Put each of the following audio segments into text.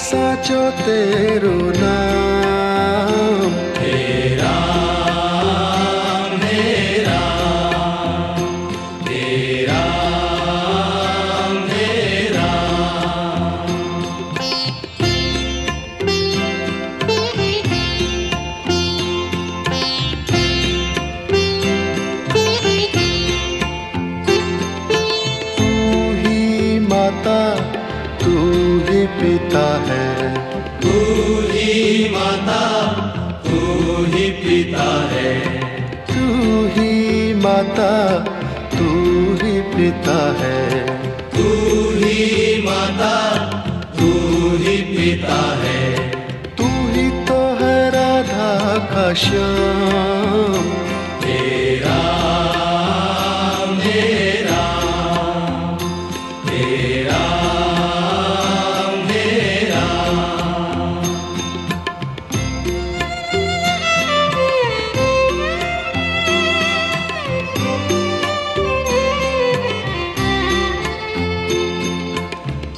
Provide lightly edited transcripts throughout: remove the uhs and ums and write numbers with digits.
साचो तेरो नाम। हे राम हे राम हे राम हे राम। तू ही माता तू ही पिता है, तू ही माता तू ही पिता है, तू ही माता तू ही पिता है, तू ही माता तू ही पिता है। तू ही तो है राधा का श्याम। हे राम हे राम हे राम हे राम।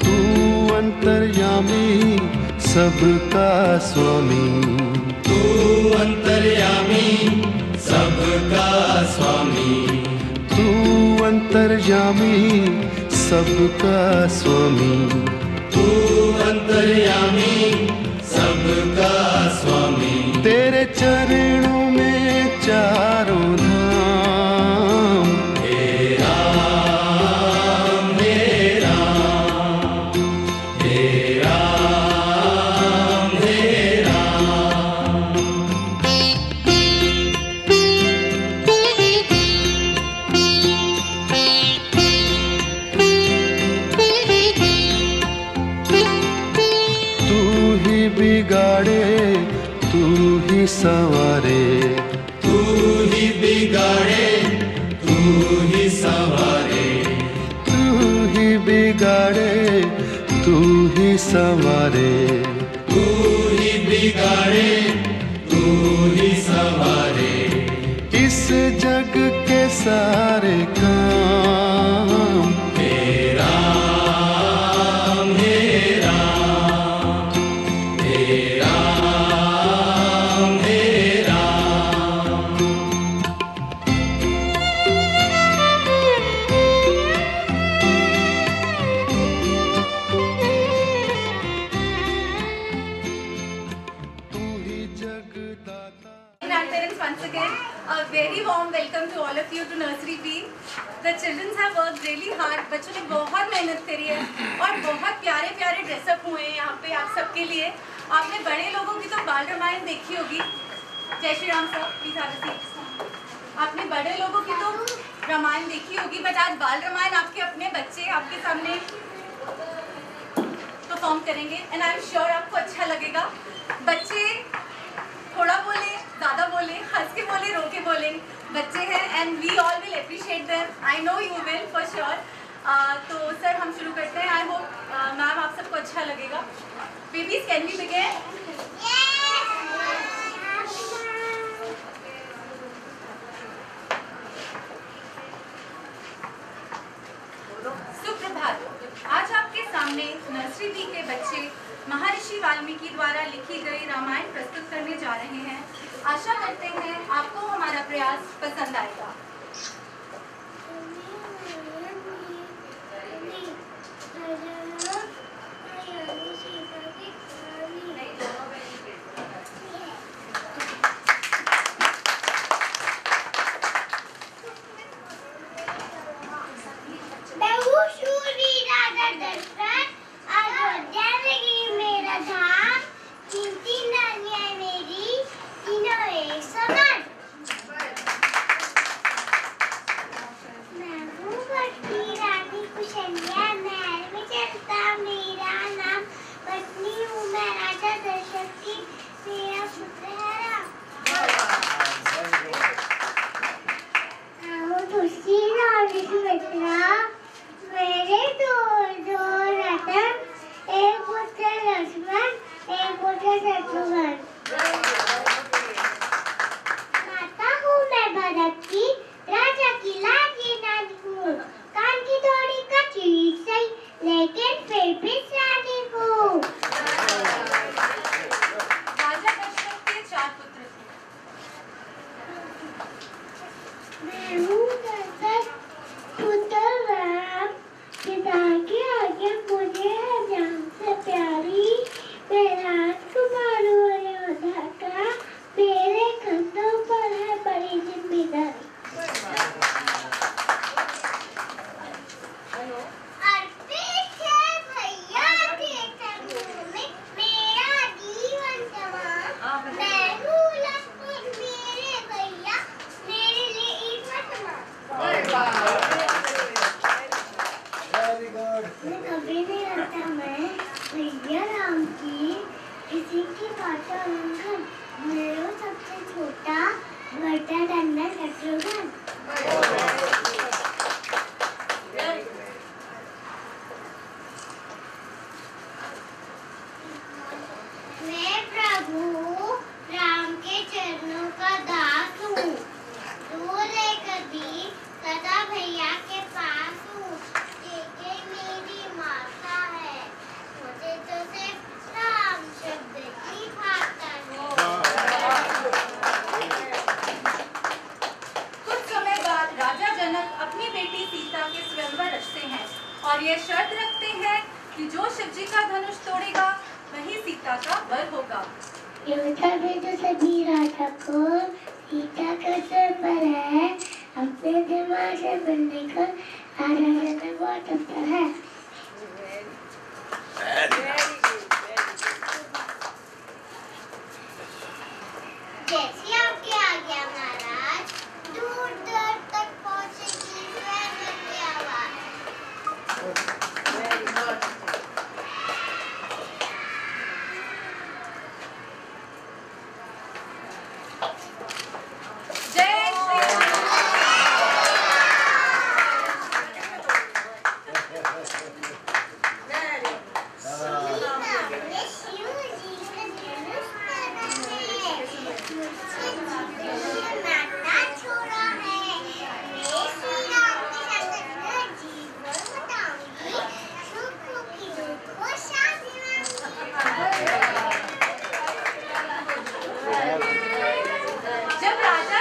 तू अंतर्यामी सबका स्वामी, तू अंतर्यामी सबका स्वामी, तू अंतर्यामी सबका स्वामी। तू अंतर्यामी सबका स्वामी। तेरे चरणों में चारों धाम। हे राम हे राम हे राम हे राम। तू ही बिगाड़े तू ही संवारे, तू ही बिगाड़े तू ही संवारे, तू ही बिगाड़े तू ही संवारे। तू ही बिगाड़े तू ही संवारे। इस जग के सारे काम। हे राम हे राम हे राम हे राम। तू ही जगदाता। Grandparents, once again, a very warm welcome to all of you to Nursery P. The children have worked really hard. बच्चों ने बहुत मेहनत करी है और बहुत प्यारे प्यारे ड्रेसअप हुए हैं यहाँ पे आप सबके लिए। आपने बड़े लोगों की तो बाल रामायण देखी होगी। जय Shri Ram sir, please have a seat. आपने बड़े लोगों की तो रामायण देखी होगी, बट आज बाल रामायण आपके अपने बच्चे आपके सामने परफॉर्म करेंगे एंड आई एम श्योर आपको अच्छा लगेगा। बच्चे थोड़ा बोले, ज़्यादा बोले, हंस के बोले, रो के बोले, बच्चे हैं and we all will appreciate them. I know you will for sure. तो सर हम शुरू करते हैं। आई होप मैम आप सबको अच्छा लगेगा। Babies can we begin? सुप्रभात। आज आपके सामने नर्सरी बी के बच्चे महर्षि वाल्मीकि द्वारा लिखी गई रामायण प्रस्तुत करने जा रहे हैं। आशा करते हैं आपको हमारा प्रयास पसंद आएगा। मैं कभी नहीं लगता मैं भैया राम की किसी की माता बनकर मेरा सबसे छोटा बड़ा डंडा शत्रुघ्न। मैं प्रभु राम के चरणों का दास हूँ, दूर लेकर भी सदा भैया के पास हूँ। ये मेरी माता है, मुझे तो सिर्फ राम शब्द की भाषा है। कुछ समय बाद राजा जनक अपनी बेटी सीता के स्वयंवर रचते हैं और ये शर्त रखते हैं कि जो शिवजी का धनुष तोड़ेगा वही सीता का वर होगा। योद्धा में तो सभी राजा को सीता का स्वयंवर है, अपने दिमाग से मिलने का राजा जनक बहुत अच्छा है। जैसी आपकी आज्ञा महाराज, दूर दूर तक पहुंचेगी स्वयंवर की आवाज। जय श्री राम। जब राजा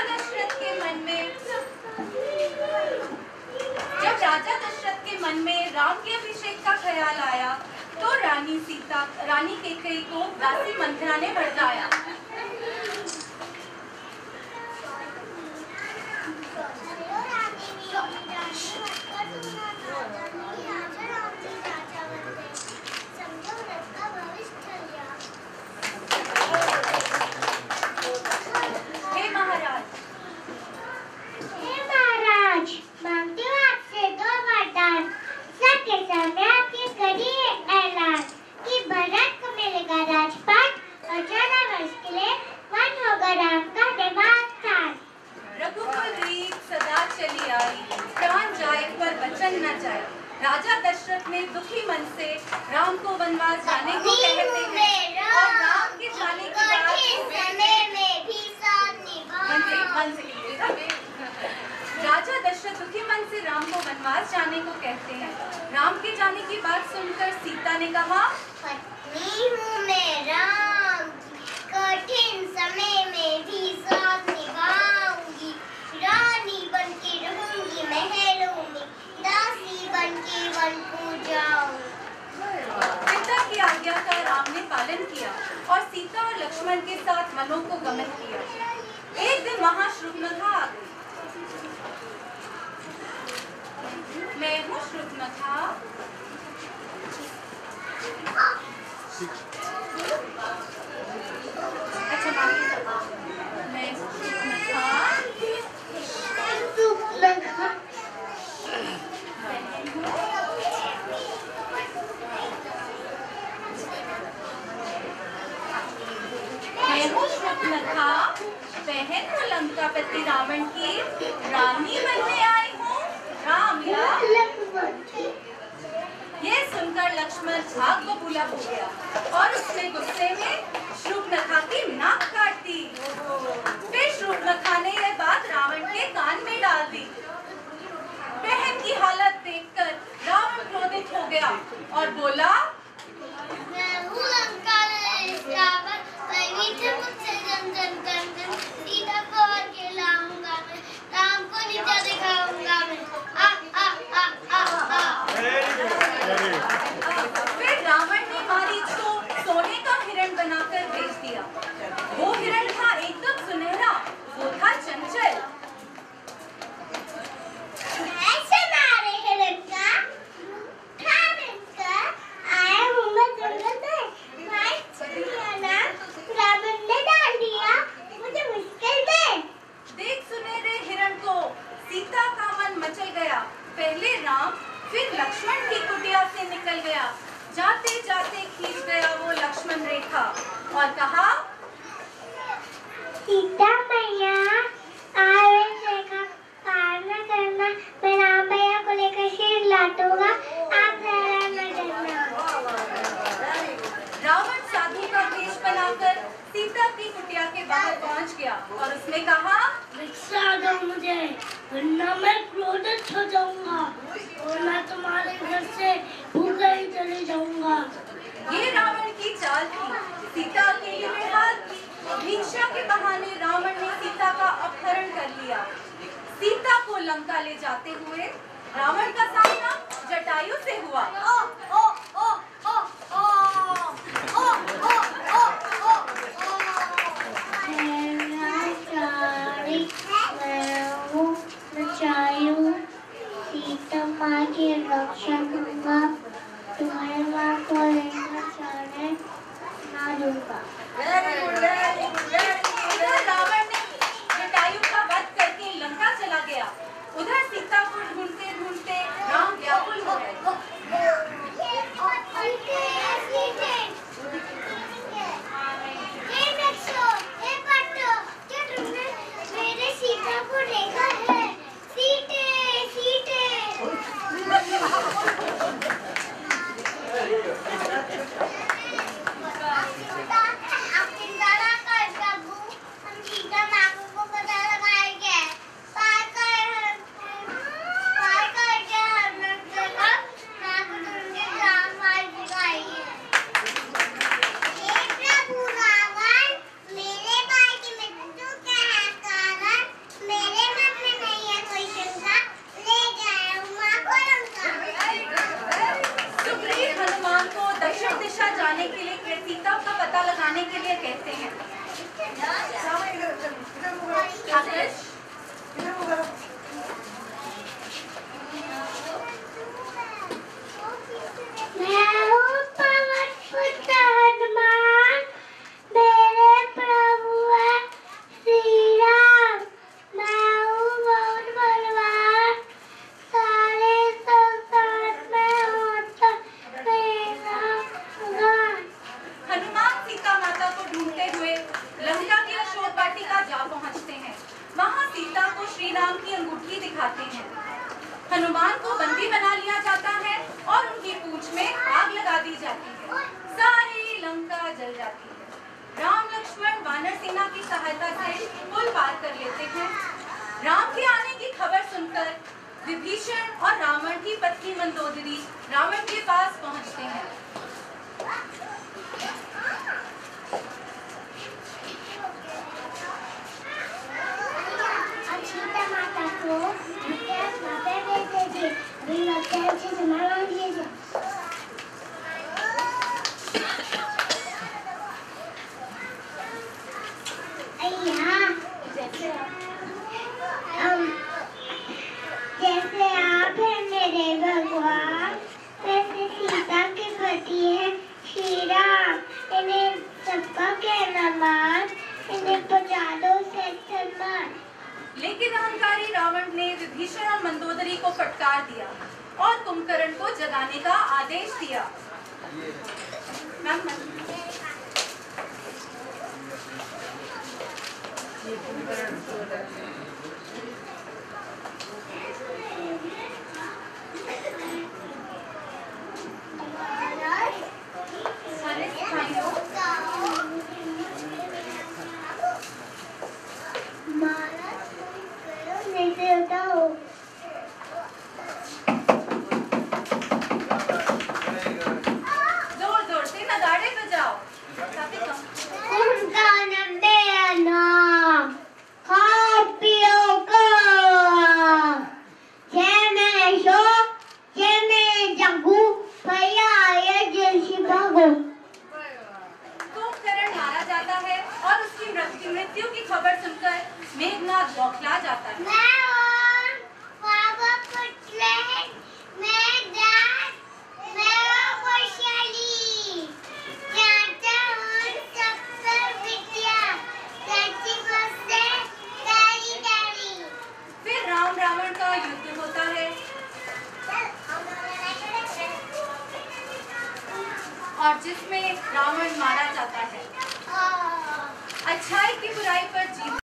दशरथ के मन में राम के अभिषेक का ख्याल आया तो रानी कैकेयी को दासी मंथरा ने भड़काया। हे महाराज, मांगती हूँ आपसे दो वरदान। सबके सामने आपके करिए ऐलान कि भरत को मिलेगा राजपाट और 14 वर्ष के लिए वन होगा राम का निवास स्थान। रघुकुल रीत सदा चली आई, प्राण जाए पर वचन न जाए। राजा दशरथ ने दुखी मन से राम को वनवास जाने को कहते हैं और राम के जाने के बाद राजा दशरथ दुखी मन से राम को वनवास जाने को कहते हैं। राम के जाने की बात सुनकर सीता ने कहा, पत्नी हूँ मैं राम की, कठिन समय में भी साथ निभाऊंगी। रानी बन के रहूंगी महलों में, दासी बन के वन को जाऊंगी। पिता की आज्ञा का राम ने पालन किया और सीता और लक्ष्मण के साथ वनों को गमन किया। एक दिन वहां शृंखला आ गई। मैं हूँ शृंखला। अच्छा मैं हूँ शृंखला। मैं हूँ शृंखला, बहन हूँ लंकापति रावण की, रानी बनने आई हूँ राम या। ये सुनकर लक्ष्मण झाग बबूला हो गया और उसने गुस्से में शृंखला की नाक काट दी। फिर शृंखला ने यह बात रावण के कान में डाल दी। बहन की हालत देखकर रावण क्रोधित हो गया और बोला, मैं हूँ लंका रावण, मुझसे जन सीता को और के लाऊंगा मैं, राम को नीचा दिखाऊंगा मैं। फिर रावण ने मारीच को सोने का हिरण बनाकर भेज दिया। वो हिरण था एकदम सुनहरा, वो था चंचल। देख सुनहरे हिरण को सीता का मन मचल गया। पहले राम फिर लक्ष्मण की और कहा, सीता मैया आवेश देखा पार न करना, मैं राम भैया को लेकर शीर लाटूंगा, आप हैरान न करना। रावण साधु का वेश बनाकर सीता की कुटिया के बाहर पहुंच गया और उसने कहा, भिक्षा दो मुझे, वरना मैं क्रोधित हो जाऊंगा और मैं तुम्हारे घर से भूखा ही चले जाऊंगा। ये रावण की चाल थी। सीता अकेली में हार थी। भिक्षा के बहाने रावण ने सीता का अपहरण कर लिया। सीता को लंका ले जाते हुए रावण का सामना जटायु से हुआ। सीता माँ की रक्षा करूंगा, तुम्हारे माँ को रहने ना दूंगा। इधर रावण ने जटायु का वध करके लंका चला गया। उधर सीता को ढूंढते ढूंढते राम व्याकुल हो गए। मेरे सीता को देखा है? सीते सीते। जाने के लिए, सीता का पता लगाने के लिए कहते हैं। हनुमान को बंदी बना लिया जाता है और उनकी पूंछ में आग लगा दी जाती है। सारी लंका जल जाती है। राम लक्ष्मण वानर सेना की सहायता से पुल पार कर लेते हैं। राम के आने की खबर सुनकर विभीषण और रावण की पत्नी मंदोदरी रावण के पास पहुंचते हैं। जैसे आप हैं मेरे भगवान, वैसे सीता के पति हैं श्री राम। इन्हें सबका कहना मान, इन्हें पहुंचा दो सम्मान। लेकिन अहंकारी रावण ने विभीषण और मंदोदरी को फटकार दिया और कुंभकर्ण को जगाने का आदेश दिया। और जिसमें रावण मारा जाता है। अच्छाई की बुराई पर जीत